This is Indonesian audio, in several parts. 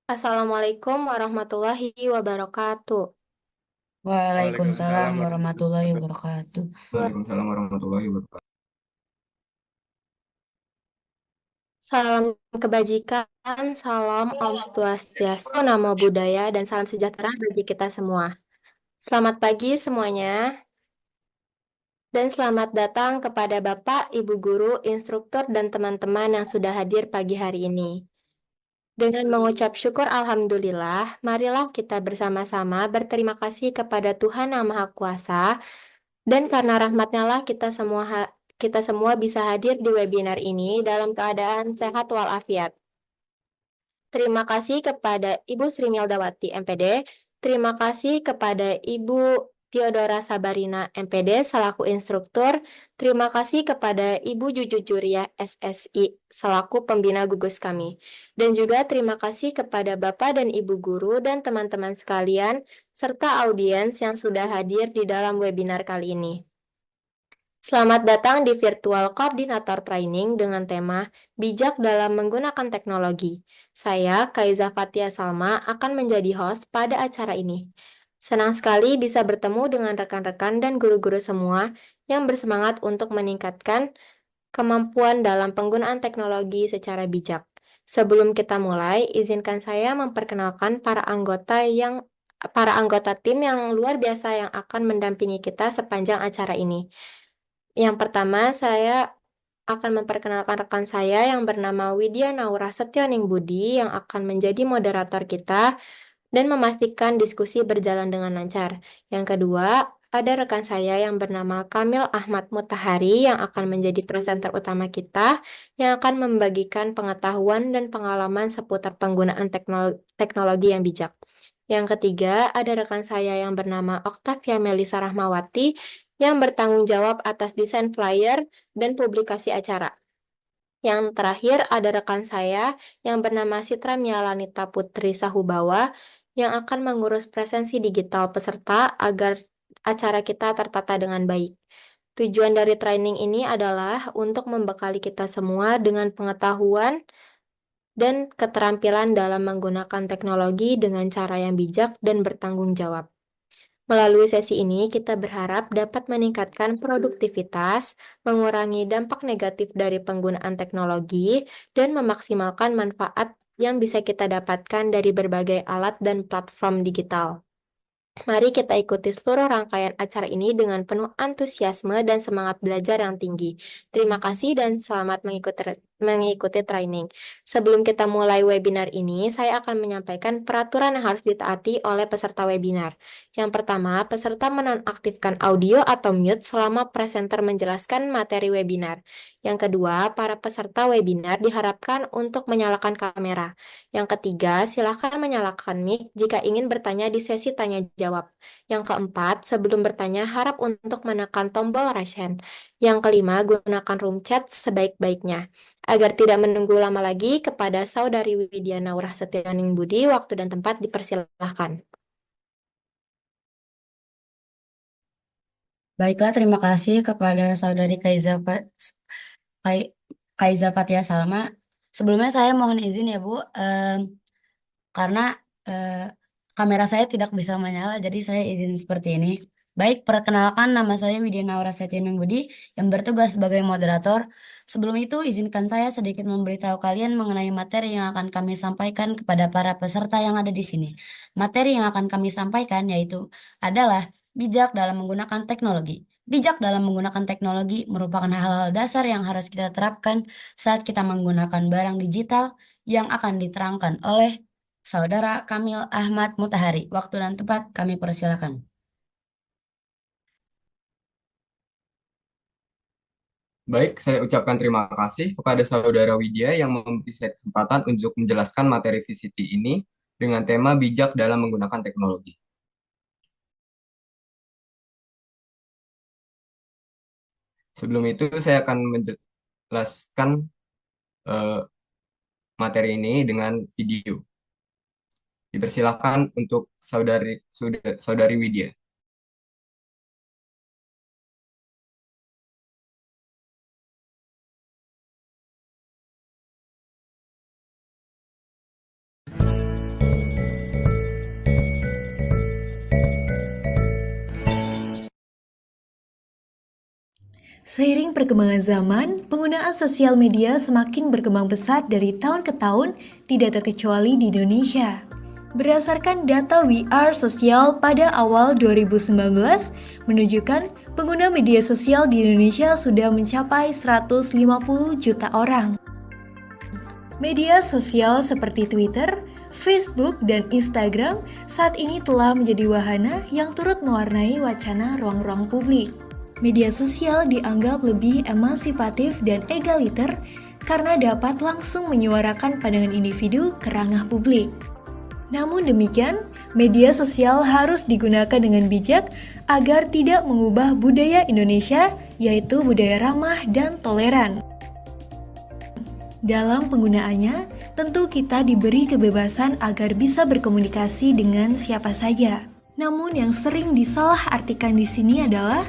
Assalamualaikum warahmatullahi wabarakatuh. Waalaikumsalam Waalaikumsalam warahmatullahi warahmatullahi wabarakatuh. wabarakatuh. Waalaikumsalam warahmatullahi wabarakatuh. Salam kebajikan, salam Om Swastiastu, Namo Buddhaya, dan salam sejahtera bagi kita semua. Selamat pagi semuanya, dan selamat datang kepada Bapak, Ibu Guru, instruktur, dan teman-teman yang sudah hadir pagi hari ini. Dengan mengucap syukur Alhamdulillah, marilah kita bersama-sama berterima kasih kepada Tuhan Yang Maha Kuasa. Dan karena rahmatnya lah kita semua bisa hadir di webinar ini dalam keadaan sehat walafiat. Terima kasih kepada Ibu Sri Mildawati MPD. Terima kasih kepada Ibu Theodora Sabarina MPD selaku instruktur. Terima kasih kepada Ibu Juju Juriah SSI selaku pembina gugus kami. Dan juga terima kasih kepada Bapak dan Ibu guru dan teman-teman sekalian serta audiens yang sudah hadir di dalam webinar kali ini. Selamat datang di Virtual Coordinator Training dengan tema Bijak dalam Menggunakan Teknologi. Saya, Kaiza Fatia Salma, akan menjadi host pada acara ini. Senang sekali bisa bertemu dengan rekan-rekan dan guru-guru semua yang bersemangat untuk meningkatkan kemampuan dalam penggunaan teknologi secara bijak. Sebelum kita mulai, izinkan saya memperkenalkan para anggota tim yang luar biasa yang akan mendampingi kita sepanjang acara ini. Yang pertama, saya akan memperkenalkan rekan saya yang bernama Widya Naura Setioning Budi yang akan menjadi moderator kita dan memastikan diskusi berjalan dengan lancar. Yang kedua, ada rekan saya yang bernama Kamil Ahmad Mutahari yang akan menjadi presenter utama kita yang akan membagikan pengetahuan dan pengalaman seputar penggunaan teknologi yang bijak. Yang ketiga, ada rekan saya yang bernama Oktavia Melisa Rahmawati yang bertanggung jawab atas desain flyer dan publikasi acara. Yang terakhir ada rekan saya yang bernama Sitra Mialanita Putri Sahubawa yang akan mengurus presensi digital peserta agar acara kita tertata dengan baik. Tujuan dari training ini adalah untuk membekali kita semua dengan pengetahuan dan keterampilan dalam menggunakan teknologi dengan cara yang bijak dan bertanggung jawab. Melalui sesi ini, kita berharap dapat meningkatkan produktivitas, mengurangi dampak negatif dari penggunaan teknologi, dan memaksimalkan manfaat yang bisa kita dapatkan dari berbagai alat dan platform digital. Mari kita ikuti seluruh rangkaian acara ini dengan penuh antusiasme dan semangat belajar yang tinggi. Terima kasih dan selamat mengikuti training. Sebelum kita mulai webinar ini, saya akan menyampaikan peraturan yang harus ditaati oleh peserta webinar. Yang pertama, peserta menonaktifkan audio atau mute selama presenter menjelaskan materi webinar. Yang kedua, para peserta webinar diharapkan untuk menyalakan kamera. Yang ketiga, silakan menyalakan mic jika ingin bertanya di sesi tanya jawab. Yang keempat, sebelum bertanya harap untuk menekan tombol raise hand. Yang kelima, gunakan room chat sebaik-baiknya. Agar tidak menunggu lama lagi, kepada Saudari Widya Naurah Setioning Budi, waktu dan tempat dipersilahkan. Baiklah, terima kasih kepada Saudari Kai- Kaiza Fatia Salma. Sebelumnya saya mohon izin ya Bu, karena eh, kamera saya tidak bisa menyala, jadi saya izin seperti ini. Baik, perkenalkan nama saya Widya Naura Setianing Budi yang bertugas sebagai moderator. Sebelum itu, izinkan saya sedikit memberitahu kalian mengenai materi yang akan kami sampaikan kepada para peserta yang ada di sini. Materi yang akan kami sampaikan yaitu adalah bijak dalam menggunakan teknologi. Bijak dalam menggunakan teknologi merupakan hal-hal dasar yang harus kita terapkan saat kita menggunakan barang digital yang akan diterangkan oleh Saudara Kamil Ahmad Mutahari. Waktu dan tempat kami persilakan. Baik, saya ucapkan terima kasih kepada Saudara Widya yang memberi saya kesempatan untuk menjelaskan materi VCT ini dengan tema bijak dalam menggunakan teknologi. Sebelum itu, saya akan menjelaskan eh, materi ini dengan video. Dipersilakan untuk Saudari Widya. Seiring perkembangan zaman, penggunaan sosial media semakin berkembang pesat dari tahun ke tahun, tidak terkecuali di Indonesia. Berdasarkan data We Are Social pada awal 2019, menunjukkan pengguna media sosial di Indonesia sudah mencapai 150 juta orang. Media sosial seperti Twitter, Facebook, dan Instagram saat ini telah menjadi wahana yang turut mewarnai wacana ruang-ruang publik. Media sosial dianggap lebih emansipatif dan egaliter karena dapat langsung menyuarakan pandangan individu ke ranah publik. Namun demikian, media sosial harus digunakan dengan bijak agar tidak mengubah budaya Indonesia, yaitu budaya ramah dan toleran. Dalam penggunaannya, tentu kita diberi kebebasan agar bisa berkomunikasi dengan siapa saja. Namun yang sering disalahartikan di sini adalah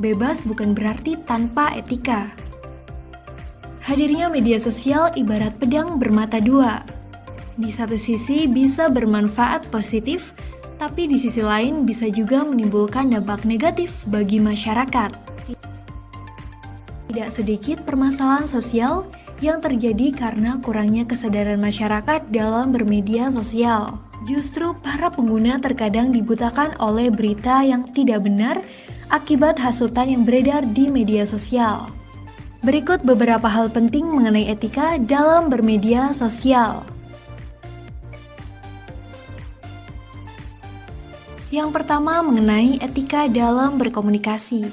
bebas bukan berarti tanpa etika. Hadirnya media sosial ibarat pedang bermata dua. Di satu sisi bisa bermanfaat positif, tapi di sisi lain bisa juga menimbulkan dampak negatif bagi masyarakat. Tidak sedikit permasalahan sosial yang terjadi karena kurangnya kesadaran masyarakat dalam bermedia sosial. Justru para pengguna terkadang dibutakan oleh berita yang tidak benar akibat hasutan yang beredar di media sosial. Berikut beberapa hal penting mengenai etika dalam bermedia sosial. Yang pertama mengenai etika dalam berkomunikasi.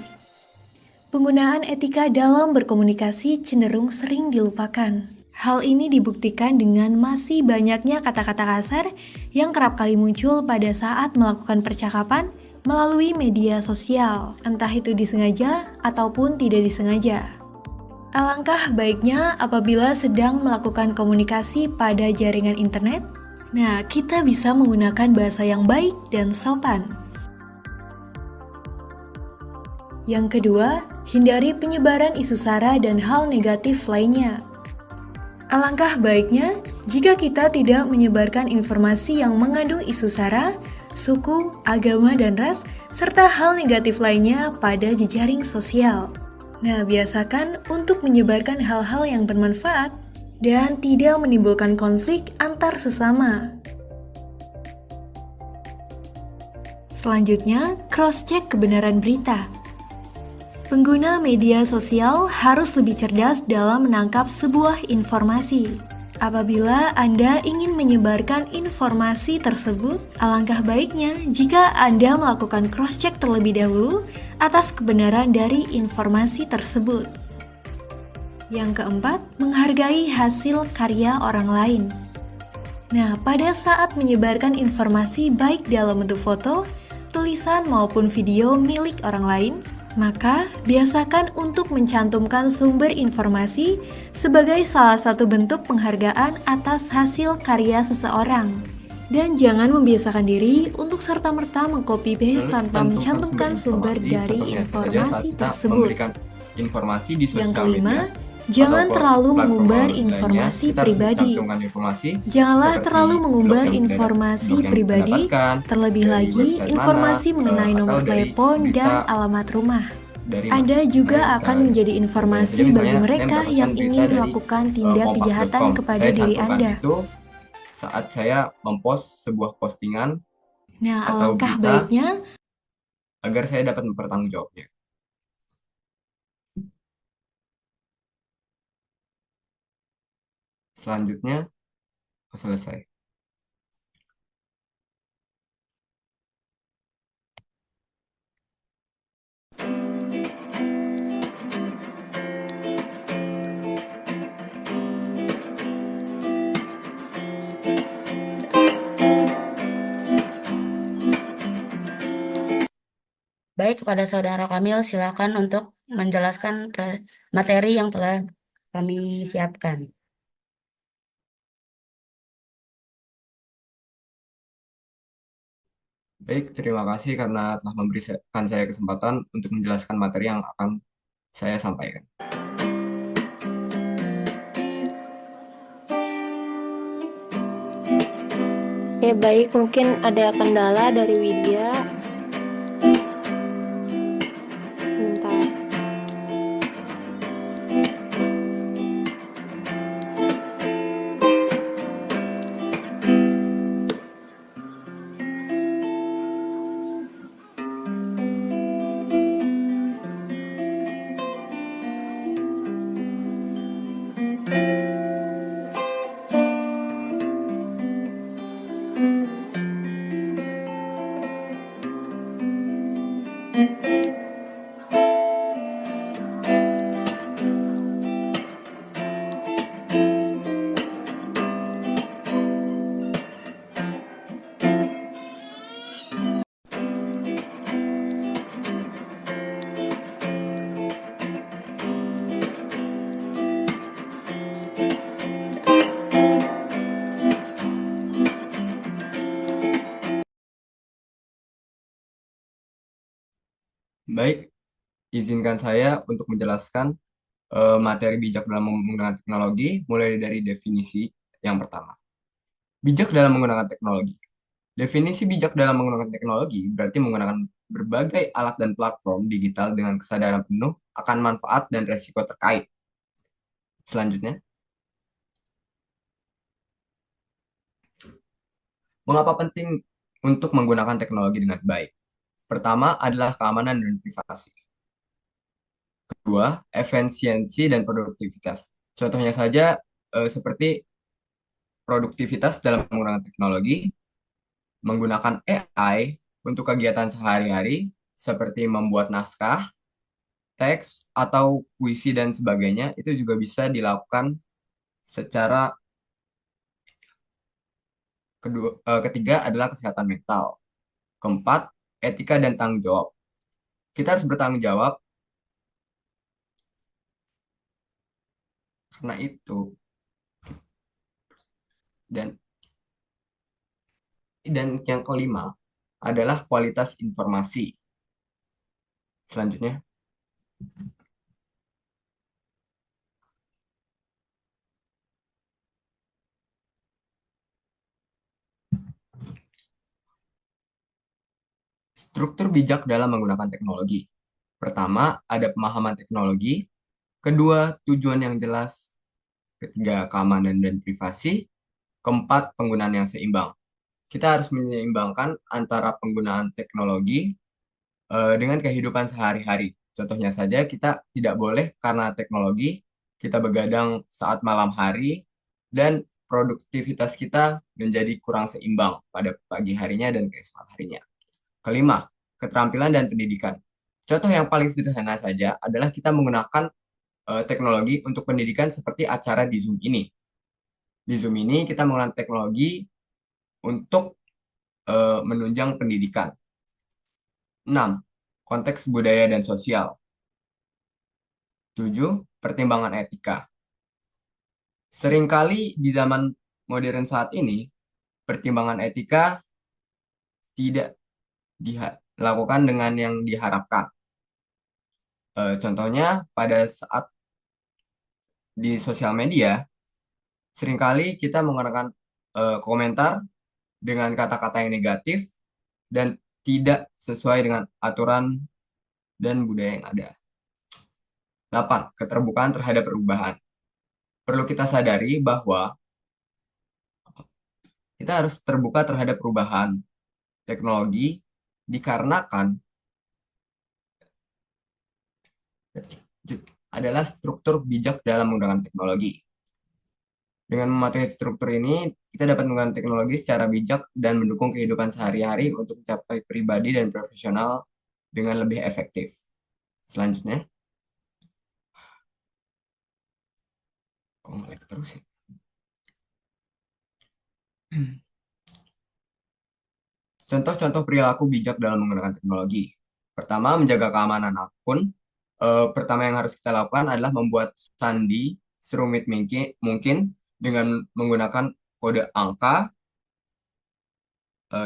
Penggunaan etika dalam berkomunikasi cenderung sering dilupakan. Hal ini dibuktikan dengan masih banyaknya kata-kata kasar yang kerap kali muncul pada saat melakukan percakapan melalui media sosial, entah itu disengaja ataupun tidak disengaja. Alangkah baiknya apabila sedang melakukan komunikasi pada jaringan internet, kita bisa menggunakan bahasa yang baik dan sopan. Yang kedua, hindari penyebaran isu sara dan hal negatif lainnya. Alangkah baiknya jika kita tidak menyebarkan informasi yang mengandung isu sara, suku, agama, dan ras, serta hal negatif lainnya pada jejaring sosial. Biasakan untuk menyebarkan hal-hal yang bermanfaat dan tidak menimbulkan konflik antar sesama. Selanjutnya, cross-check kebenaran berita. Pengguna media sosial harus lebih cerdas dalam menangkap sebuah informasi. Apabila Anda ingin menyebarkan informasi tersebut, alangkah baiknya jika Anda melakukan cross-check terlebih dahulu atas kebenaran dari informasi tersebut. Yang keempat, menghargai hasil karya orang lain. Pada saat menyebarkan informasi baik dalam bentuk foto, tulisan maupun video milik orang lain, maka biasakan untuk mencantumkan sumber informasi sebagai salah satu bentuk penghargaan atas hasil karya seseorang. Dan jangan membiasakan diri untuk serta-merta meng-copy-paste tanpa mencantumkan sumber dari informasi tersebut. Yang kelima, jangan terlalu mengumbar informasi pribadi. Janganlah terlalu mengumbar informasi pribadi, terlebih lagi informasi mengenai nomor telepon dan alamat rumah. Ada juga akan menjadi informasi bagi mereka yang ingin melakukan tindak kejahatan kepada diri Anda. Saat saya mempost sebuah postingan atau alangkah berita baiknya agar saya dapat mempertanggungjawabnya. Selanjutnya, selesai. Baik, kepada Saudara Kamil, silakan untuk menjelaskan materi yang telah kami siapkan. Baik, terima kasih karena telah memberikan saya kesempatan untuk menjelaskan materi yang akan saya sampaikan. Oke, baik, mungkin ada kendala dari Widya. Bentar. Baik, izinkan saya untuk menjelaskan materi bijak dalam menggunakan teknologi, mulai dari definisi yang pertama. Bijak dalam menggunakan teknologi. Definisi bijak dalam menggunakan teknologi berarti menggunakan berbagai alat dan platform digital dengan kesadaran penuh akan manfaat dan resiko terkait. Selanjutnya, mengapa penting untuk menggunakan teknologi dengan baik? Pertama adalah keamanan dan privasi. Kedua, efisiensi dan produktivitas. Contohnya saja seperti produktivitas dalam menggunakan teknologi, menggunakan AI untuk kegiatan sehari-hari seperti membuat naskah, teks, atau puisi dan sebagainya, itu juga bisa dilakukan secara ketiga adalah kesehatan mental. Keempat, etika dan tanggung jawab. Kita harus bertanggung jawab karena itu. Dan yang kelima adalah kualitas informasi. Selanjutnya, struktur bijak dalam menggunakan teknologi. Pertama, ada pemahaman teknologi. Kedua, tujuan yang jelas. Ketiga, keamanan dan privasi. Keempat, penggunaan yang seimbang. Kita harus menyeimbangkan antara penggunaan teknologi dengan kehidupan sehari-hari. Contohnya saja, kita tidak boleh karena teknologi, kita begadang saat malam hari, dan produktivitas kita menjadi kurang seimbang pada pagi harinya dan keesokan harinya. Kelima, keterampilan dan pendidikan. Contoh yang paling sederhana saja adalah kita menggunakan teknologi untuk pendidikan seperti acara di Zoom ini. Di Zoom ini kita menggunakan teknologi untuk menunjang pendidikan. 6. Konteks budaya dan sosial. 7. Pertimbangan etika. Seringkali di zaman modern saat ini, pertimbangan etika tidak dilakukan dengan yang diharapkan. Contohnya, pada saat di sosial media, seringkali kita menggunakan komentar dengan kata-kata yang negatif dan tidak sesuai dengan aturan dan budaya yang ada. 8. Keterbukaan terhadap perubahan. Perlu kita sadari bahwa kita harus terbuka terhadap perubahan teknologi dikarenakan adalah struktur bijak dalam menggunakan teknologi. Dengan mematuhi struktur ini, kita dapat menggunakan teknologi secara bijak dan mendukung kehidupan sehari-hari untuk mencapai pribadi dan profesional dengan lebih efektif. Selanjutnya, kok nge-lag terus ya? Contoh-contoh perilaku bijak dalam menggunakan teknologi. Pertama, menjaga keamanan akun. Pertama yang harus kita lakukan adalah membuat sandi serumit mungkin dengan menggunakan kode angka,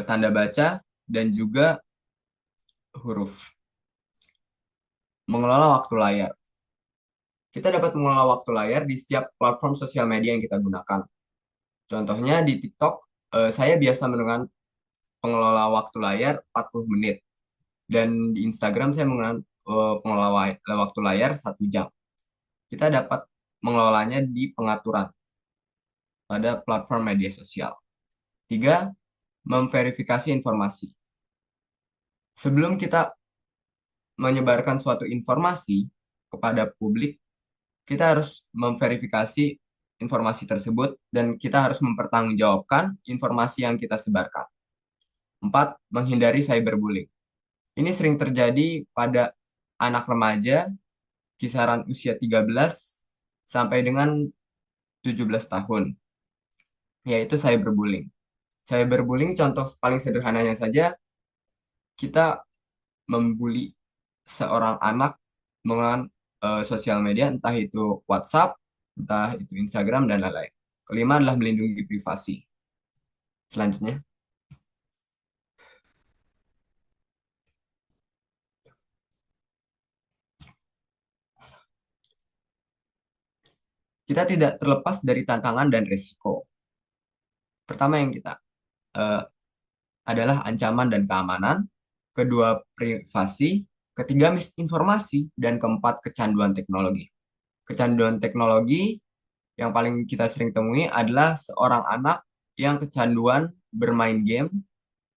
tanda baca, dan juga huruf. Mengelola waktu layar. Kita dapat mengelola waktu layar di setiap platform sosial media yang kita gunakan. Contohnya di TikTok, saya biasa menggunakan pengelola waktu layar 40 menit. Dan di Instagram saya menggunakan pengelola waktu layar 1 jam. Kita dapat mengelolanya di pengaturan pada platform media sosial. 3. Memverifikasi informasi. Sebelum kita menyebarkan suatu informasi kepada publik, kita harus memverifikasi informasi tersebut dan kita harus mempertanggungjawabkan informasi yang kita sebarkan. 4. Menghindari cyberbullying. Ini sering terjadi pada anak remaja kisaran usia 13 sampai dengan 17 tahun, yaitu cyberbullying. Cyberbullying contoh paling sederhananya saja, kita membuli seorang anak menggunakan sosial media, entah itu WhatsApp, entah itu Instagram, dan lain-lain. Kelima adalah melindungi privasi. Selanjutnya, kita tidak terlepas dari tantangan dan risiko. Pertama yang kita eh, adalah ancaman dan keamanan, kedua privasi, ketiga misinformasi, dan keempat kecanduan teknologi. Kecanduan teknologi yang paling kita sering temui adalah seorang anak yang kecanduan bermain game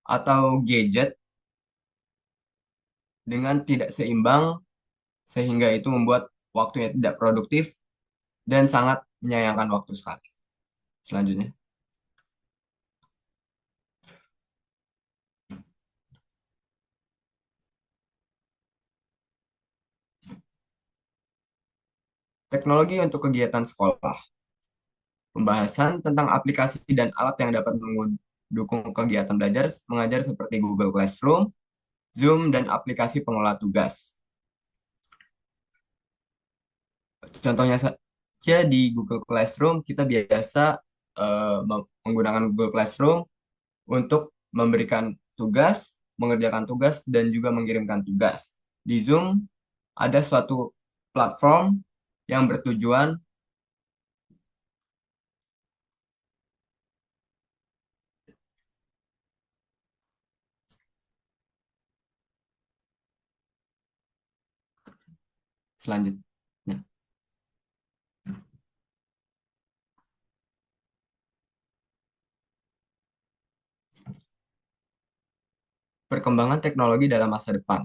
atau gadget dengan tidak seimbang sehingga itu membuat waktunya tidak produktif dan sangat menyayangkan waktu sekali. Selanjutnya, teknologi untuk kegiatan sekolah. Pembahasan tentang aplikasi dan alat yang dapat mendukung kegiatan belajar mengajar seperti Google Classroom, Zoom, dan aplikasi pengelola tugas. Contohnya saja di Google Classroom, kita biasa menggunakan Google Classroom untuk memberikan tugas, mengerjakan tugas, dan juga mengirimkan tugas. Di Zoom, ada suatu platform yang bertujuan selanjutnya. Perkembangan teknologi dalam masa depan.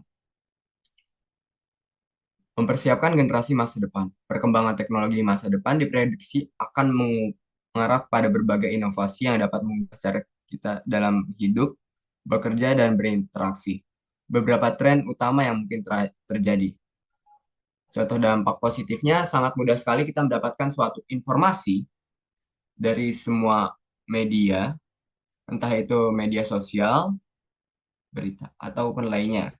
Mempersiapkan generasi masa depan. Perkembangan teknologi masa depan diprediksi akan mengarah pada berbagai inovasi yang dapat mengubah cara kita dalam hidup, bekerja, dan berinteraksi. Beberapa tren utama yang mungkin terjadi. Contoh dampak positifnya, sangat mudah sekali kita mendapatkan suatu informasi dari semua media, entah itu media sosial, berita, ataupun lainnya.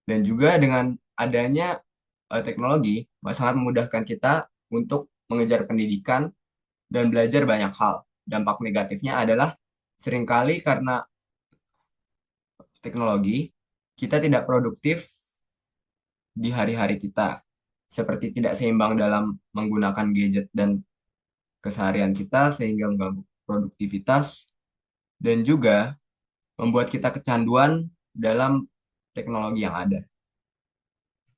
Dan juga dengan adanya teknologi, sangat memudahkan kita untuk mengejar pendidikan dan belajar banyak hal. Dampak negatifnya adalah seringkali karena teknologi, kita tidak produktif di hari-hari kita. Seperti tidak seimbang dalam menggunakan gadget dan keseharian kita sehingga mengganggu produktivitas dan juga membuat kita kecanduan dalam teknologi yang ada.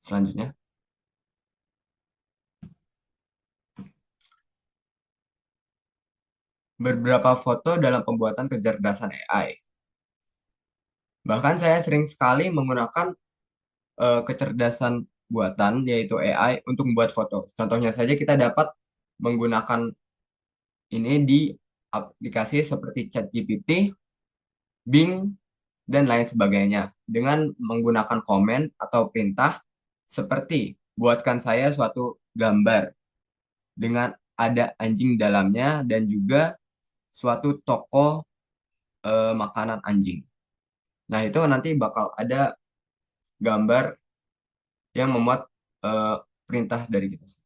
Selanjutnya, beberapa foto dalam pembuatan kecerdasan AI. Bahkan saya sering sekali menggunakan kecerdasan buatan, yaitu AI, untuk membuat foto. Contohnya saja kita dapat menggunakan ini di aplikasi seperti ChatGPT, Bing, dan lain sebagainya. Dengan menggunakan komen atau perintah seperti buatkan saya suatu gambar dengan ada anjing dalamnya dan juga suatu toko makanan anjing. Nah, itu nanti bakal ada gambar yang memuat eh, perintah dari kita.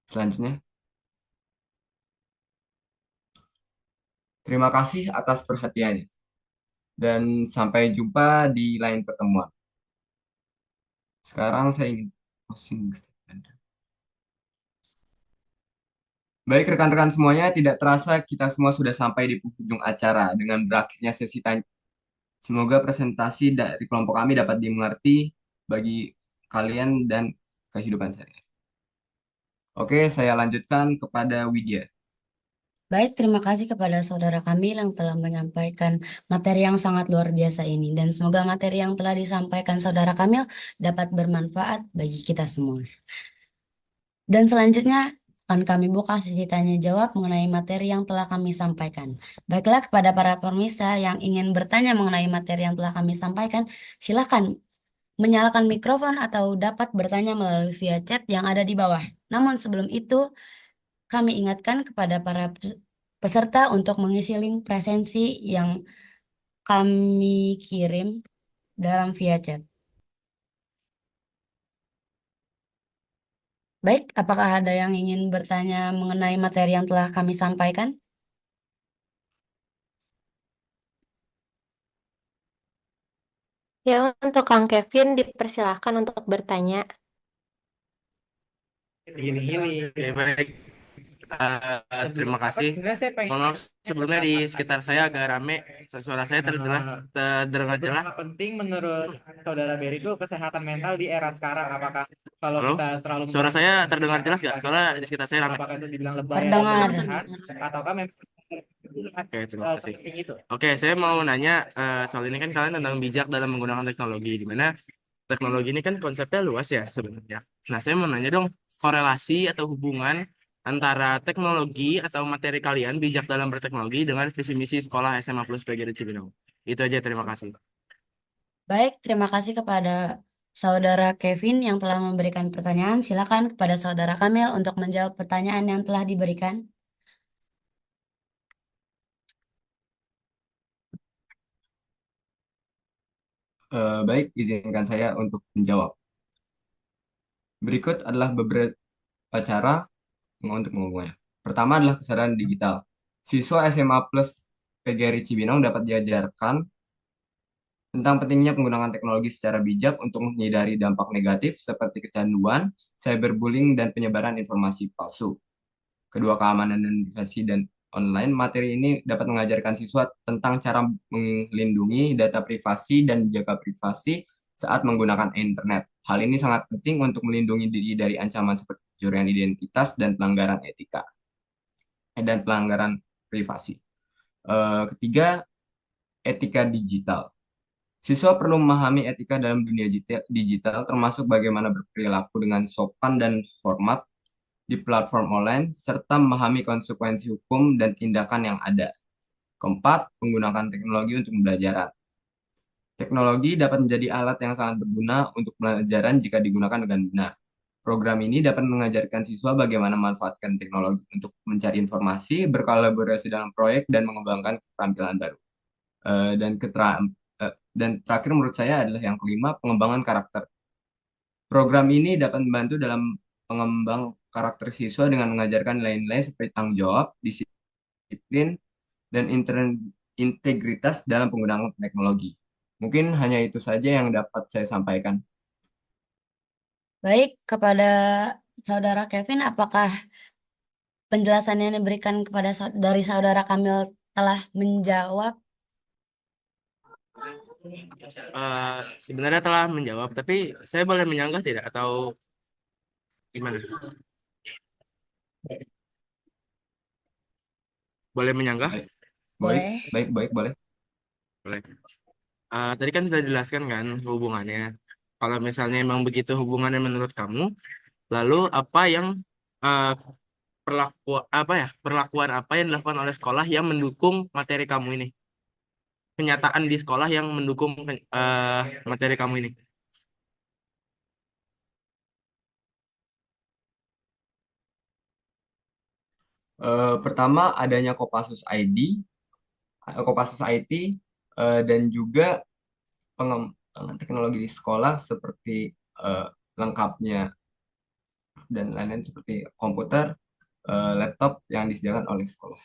Selanjutnya, terima kasih atas perhatiannya dan sampai jumpa di lain pertemuan. Sekarang saya ingin closing statement. Baik rekan-rekan semuanya, tidak terasa kita semua sudah sampai di penghujung acara dengan berakhirnya sesi tanya. Semoga presentasi dari kelompok kami dapat dimengerti bagi kalian dan kehidupan saya. Oke, saya lanjutkan kepada Widya. Baik, terima kasih kepada saudara Kamil yang telah menyampaikan materi yang sangat luar biasa ini. Dan semoga materi yang telah disampaikan saudara Kamil dapat bermanfaat bagi kita semua. Dan selanjutnya akan kami buka sesi tanya jawab mengenai materi yang telah kami sampaikan. Baiklah kepada para pemirsa yang ingin bertanya mengenai materi yang telah kami sampaikan, silakan menyalakan mikrofon atau dapat bertanya melalui via chat yang ada di bawah. Namun sebelum itu, kami ingatkan kepada para peserta untuk mengisi link presensi yang kami kirim dalam via chat. Baik, apakah ada yang ingin bertanya mengenai materi yang telah kami sampaikan? Ya, untuk Kang Kevin dipersilahkan untuk bertanya. Gini-gini. Oke, baik. Terima kasih. Sebenarnya saya pengen Mohon maaf sebelumnya di sekitar saya agak rame. Suara saya terdengar jelas. seberapa penting menurut Saudara Berry itu kesehatan mental di era sekarang? Apakah kalau Halo? kita terlalu Suara saya terdengar jelas nggak? Soalnya di sekitar saya rame. apakah itu dibilang lebay atau Terdengar. berlebihan, ataukah memang Oke, terima kasih. sepenting itu? Oke, saya mau nanya soal ini kan kalian tentang bijak dalam menggunakan teknologi, di mana teknologi ini kan konsepnya luas ya sebenarnya. Nah, saya mau nanya dong, korelasi atau hubungan antara teknologi atau materi kalian bijak dalam berteknologi dengan visi misi sekolah SMA Plus PGRI Cibinong. Itu aja, terima kasih. Baik, terima kasih kepada Saudara Kevin yang telah memberikan pertanyaan. Silakan kepada Saudara Kamil untuk menjawab pertanyaan yang telah diberikan. Baik, izinkan saya untuk menjawab. Berikut adalah beberapa cara untuk mengubahnya. Pertama adalah kesadaran digital. Siswa SMA Plus PGRI Cibinong dapat diajarkan tentang pentingnya penggunaan teknologi secara bijak untuk menghindari dampak negatif seperti kecanduan, cyberbullying, dan penyebaran informasi palsu. Kedua, keamanan dan privasi dan online, materi ini dapat mengajarkan siswa tentang cara melindungi data privasi dan menjaga privasi saat menggunakan internet. Hal ini sangat penting untuk melindungi diri dari ancaman seperti pencurian identitas dan pelanggaran privasi. Ketiga, etika digital. Siswa perlu memahami etika dalam dunia digital, termasuk bagaimana berperilaku dengan sopan dan hormat di platform online, serta memahami konsekuensi hukum dan tindakan yang ada. Keempat, menggunakan teknologi untuk pembelajaran. Teknologi dapat menjadi alat yang sangat berguna untuk pelajaran jika digunakan dengan benar. Program ini dapat mengajarkan siswa bagaimana memanfaatkan teknologi untuk mencari informasi, berkolaborasi dalam proyek, dan mengembangkan keterampilan baru. Dan terakhir menurut saya adalah yang kelima, pengembangan karakter. Program ini dapat membantu dalam pengembang karakter siswa dengan mengajarkan nilai-nilai seperti tanggung jawab, disiplin, dan integritas dalam penggunaan teknologi. Mungkin hanya itu saja yang dapat saya sampaikan. Baik, kepada Saudara Kevin, apakah penjelasan yang diberikan dari Saudara Kamil telah menjawab? Sebenarnya telah menjawab, tapi saya boleh menyanggah tidak atau gimana? Boleh menyanggah? Baik, Boleh. baik, boleh. Boleh. Tadi kan sudah dijelaskan kan hubungannya. Kalau misalnya emang begitu hubungannya menurut kamu, lalu apa yang uh, perlakuan apa yang dilakukan oleh sekolah yang mendukung materi kamu ini? Kenyataan di sekolah yang mendukung materi kamu ini. Pertama, adanya Kopassus IT, dan juga pengembangan teknologi di sekolah seperti lengkapnya dan lain-lain seperti komputer, laptop yang disediakan oleh sekolah.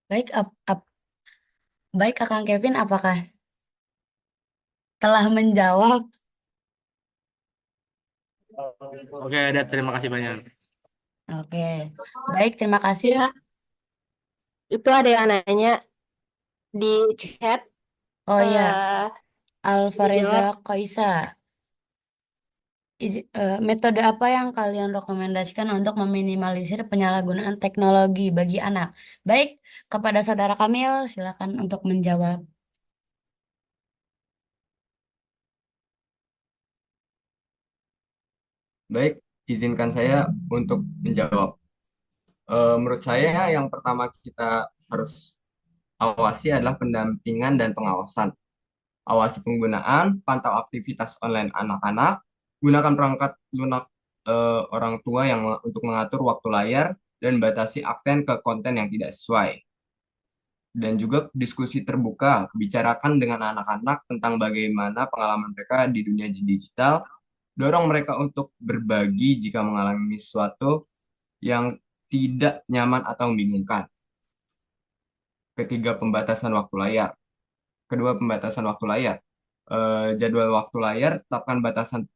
Baik, baik Kakang Kevin, apakah telah menjawab? Oke, ada, terima kasih banyak. Oke, baik, terima kasih. Itu ada yang nanya di chat. Oh iya, Alvareza dijawab. Koisa. Metode apa yang kalian rekomendasikan untuk meminimalisir penyalahgunaan teknologi bagi anak? Baik, kepada Saudara Kamil, silakan untuk menjawab. Baik, izinkan saya untuk menjawab. Menurut saya yang pertama kita harus awasi adalah pendampingan dan pengawasan. Awasi penggunaan, pantau aktivitas online anak-anak, gunakan perangkat lunak orang tua yang untuk mengatur waktu layar dan batasi aksen ke konten yang tidak sesuai. Dan juga diskusi terbuka, bicarakan dengan anak-anak tentang bagaimana pengalaman mereka di dunia digital, dorong mereka untuk berbagi jika mengalami sesuatu yang tidak nyaman atau membingungkan. Ketiga, pembatasan waktu layar. Kedua, pembatasan waktu layar. Jadwal waktu layar, tetapkan batasan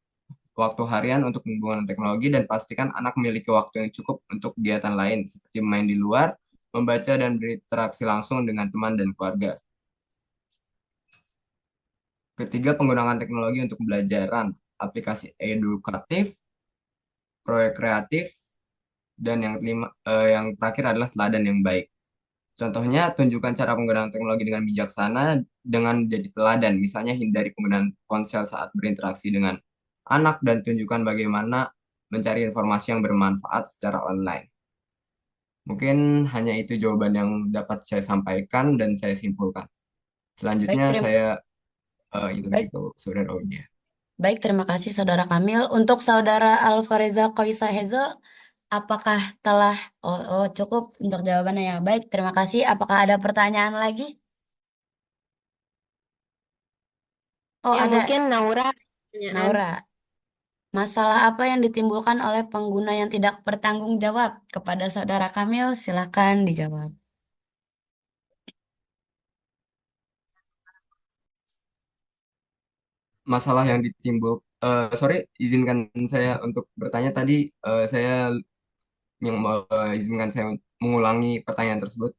waktu harian untuk penggunaan teknologi dan pastikan anak memiliki waktu yang cukup untuk kegiatan lain seperti main di luar, membaca dan berinteraksi langsung dengan teman dan keluarga. Ketiga, penggunaan teknologi untuk pembelajaran, aplikasi edukatif, proyek kreatif, dan yang terakhir adalah teladan yang baik. Contohnya, tunjukkan cara penggunaan teknologi dengan bijaksana dengan jadi teladan. Misalnya, hindari penggunaan ponsel saat berinteraksi dengan anak dan tunjukkan bagaimana mencari informasi yang bermanfaat secara online. Mungkin hanya itu jawaban yang dapat saya sampaikan dan saya simpulkan. Baik, Selanjutnya terima, saya itu lagi baik, ke Saudara Audia. baik, terima kasih Saudara Kamil. Untuk Saudara Alvareza Koisa Hazel, apakah telah, cukup untuk jawabannya ya? Baik, terima kasih. Apakah ada pertanyaan lagi? Oh, Ya, ada mungkin Naura ada pertanyaan. Naura. Masalah apa yang ditimbulkan oleh pengguna yang tidak bertanggung jawab? Kepada Saudara Kamil, silakan dijawab. Masalah yang sorry, izinkan saya untuk bertanya tadi. Saya yang izinkan saya mengulangi pertanyaan tersebut.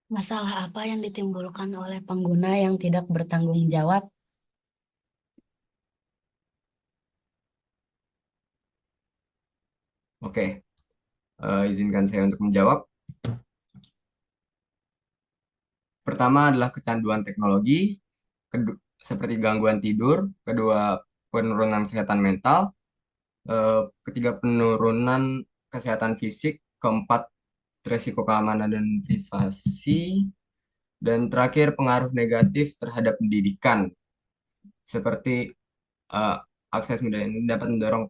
Masalah apa yang ditimbulkan oleh pengguna yang tidak bertanggung jawab? Oke, izinkan saya untuk menjawab. Pertama adalah kecanduan teknologi, seperti gangguan tidur, kedua penurunan kesehatan mental, ketiga penurunan kesehatan fisik, keempat resiko keamanan dan privasi, dan terakhir pengaruh negatif terhadap pendidikan, seperti eh, akses mudah ini dapat mendorong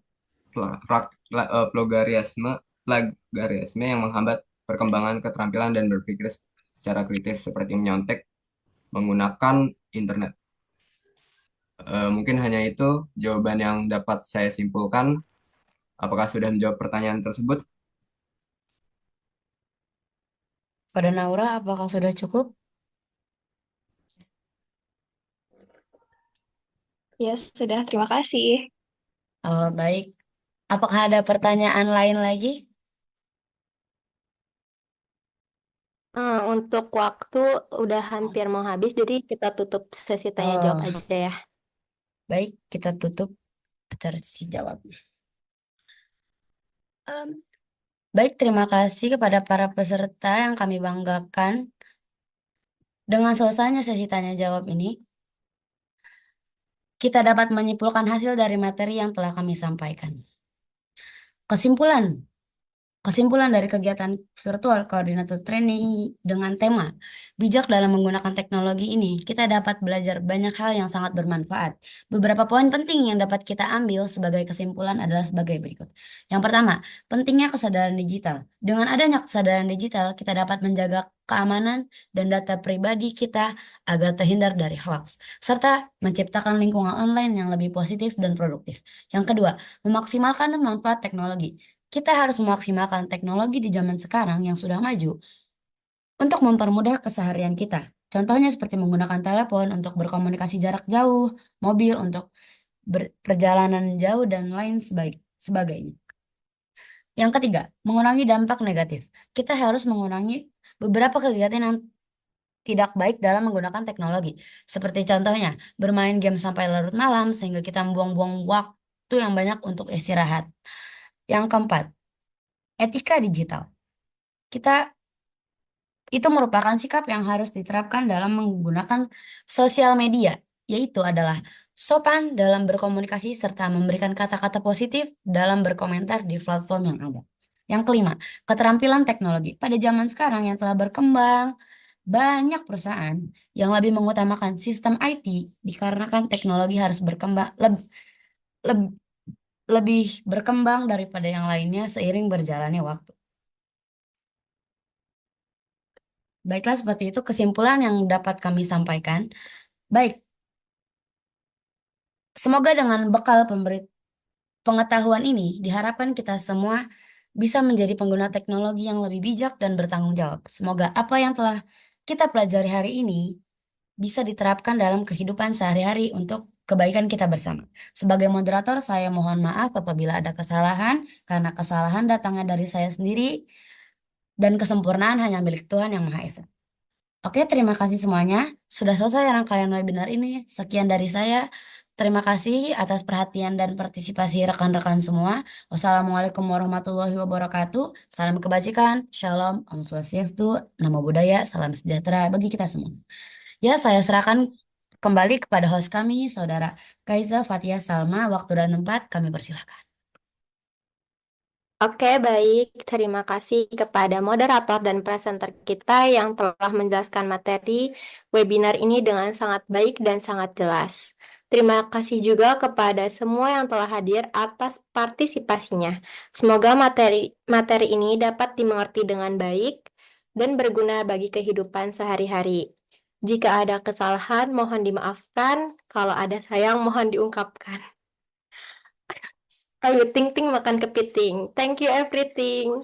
plagiarisme, plagiarisme yang menghambat perkembangan keterampilan dan berpikir secara kritis seperti menyontek menggunakan internet. Mungkin hanya itu jawaban yang dapat saya simpulkan. Apakah sudah menjawab pertanyaan tersebut? Pada Naura, apakah sudah cukup? Ya, sudah. Terima kasih. Oh, baik. Apakah ada pertanyaan lain lagi? Untuk waktu udah hampir mau habis, jadi kita tutup sesi tanya jawab Oh, aja ya. baik. Kita tutup acara sesi jawab. Em, baik, terima kasih kepada para peserta yang kami banggakan. Dengan selesainya sesi tanya jawab ini, kita dapat menyimpulkan hasil dari materi yang telah kami sampaikan. Kesimpulan Kesimpulan dari kegiatan virtual koordinator training dengan tema bijak dalam menggunakan teknologi ini, kita dapat belajar banyak hal yang sangat bermanfaat. Beberapa poin penting yang dapat kita ambil sebagai kesimpulan adalah sebagai berikut. Yang pertama, pentingnya kesadaran digital. Dengan adanya kesadaran digital, kita dapat menjaga keamanan dan data pribadi kita agar terhindar dari hoax, serta menciptakan lingkungan online yang lebih positif dan produktif. Yang kedua, memaksimalkan manfaat teknologi. Kita harus memaksimalkan teknologi di zaman sekarang yang sudah maju untuk mempermudah keseharian kita. Contohnya seperti menggunakan telepon untuk berkomunikasi jarak jauh, mobil untuk perjalanan jauh, dan lain sebagainya. Yang ketiga, mengurangi dampak negatif. Kita harus mengurangi beberapa kegiatan yang tidak baik dalam menggunakan teknologi. Seperti contohnya, bermain game sampai larut malam sehingga kita membuang-buang waktu yang banyak untuk istirahat. Yang keempat, etika digital. Itu merupakan sikap yang harus diterapkan dalam menggunakan sosial media, yaitu adalah sopan dalam berkomunikasi serta memberikan kata-kata positif dalam berkomentar di platform yang ada. Yang kelima, keterampilan teknologi. Pada zaman sekarang yang telah berkembang, banyak perusahaan yang lebih mengutamakan sistem IT dikarenakan teknologi harus berkembang lebih berkembang daripada yang lainnya seiring berjalannya waktu. Baiklah, seperti itu kesimpulan yang dapat kami sampaikan. Baik, semoga dengan bekal pengetahuan ini, diharapkan kita semua bisa menjadi pengguna teknologi yang lebih bijak dan bertanggung jawab. Semoga apa yang telah kita pelajari hari ini bisa diterapkan dalam kehidupan sehari-hari untuk kebaikan kita bersama. Sebagai moderator, saya mohon maaf apabila ada kesalahan, karena kesalahan datangnya dari saya sendiri dan kesempurnaan hanya milik Tuhan Yang Maha Esa. Oke, terima kasih semuanya. Sudah selesai rangkaian webinar ini. Sekian dari saya. Terima kasih atas perhatian dan partisipasi rekan-rekan semua. Wassalamualaikum warahmatullahi wabarakatuh. Salam kebajikan. Shalom. Om Swastiastu. Namo Buddhaya. Salam sejahtera bagi kita semua. Ya, saya serahkan kembali kepada host kami, Saudara Kaiza Fatia Salma. Waktu dan tempat kami persilahkan. Oke, baik. Terima kasih kepada moderator dan presenter kita yang telah menjelaskan materi webinar ini dengan sangat baik dan sangat jelas. Terima kasih juga kepada semua yang telah hadir atas partisipasinya. Semoga materi ini dapat dimengerti dengan baik dan berguna bagi kehidupan sehari-hari. Jika ada kesalahan, mohon dimaafkan. Kalau ada sayang, mohon diungkapkan. Ayo, ting ting makan kepiting. Thank you everything.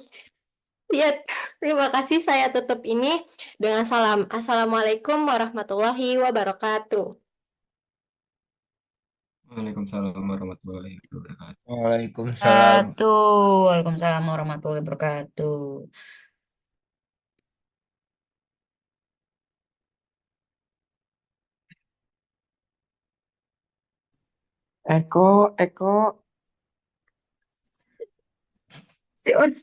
Ya, terima kasih. Saya tutup ini dengan salam. Assalamualaikum warahmatullahi wabarakatuh. Waalaikumsalam warahmatullahi wabarakatuh. Waalaikumsalam. Waalaikumsalam warahmatullahi wabarakatuh. Eko, Si Un.